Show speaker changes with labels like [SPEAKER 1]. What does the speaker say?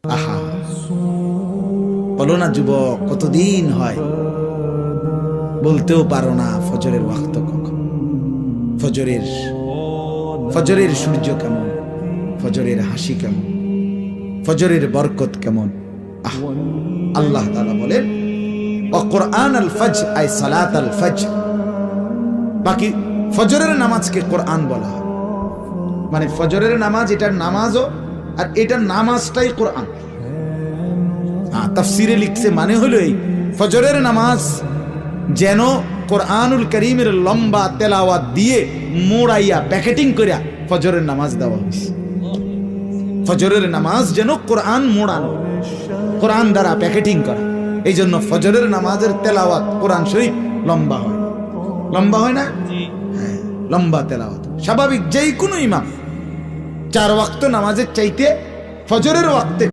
[SPEAKER 1] আহা, বলো না যুবক, কতদিন হয় বলতেও পারো না ফজরের ওয়াক্ত কখন, ফজরের সূর্য কেমন, ফজরের হাসি কেমন, ফজরের বরকত কেমন। আল্লাহ তাআলা বলেন কুরআন আল ফজর আই সালাত আল ফজর। বাকি ফজরের নামাজকে কোরআন বলা হয়, মানে ফজরের নামাজ এটার নামাজও, আর এটার নামাজটাই কোরআন। তাফসিরে লিখছে মানে হলো এই, ফজরের নামাজ যেন কোরআনুল কারীমের লম্বা তেলাওয়াত দিয়ে মোড়াইয়া প্যাকেটিং করিয়া ফজরের নামাজ দেওয়া হয়েছে। ফজরের নামাজ যেন কোরআন মোড়ানো, কোরআন দ্বারা প্যাকেটিং করা। এই জন্য ফজরের নামাজের তেলাওয়াত কোরআন শরীফ লম্বা হয়, লম্বা হয় না? হ্যাঁ, লম্বা তেলাওয়াত স্বাভাবিক। যেই কোনো ইমাম 4 ওয়াক্ত নামাজের চাইতে ফজরের ওয়াক্তে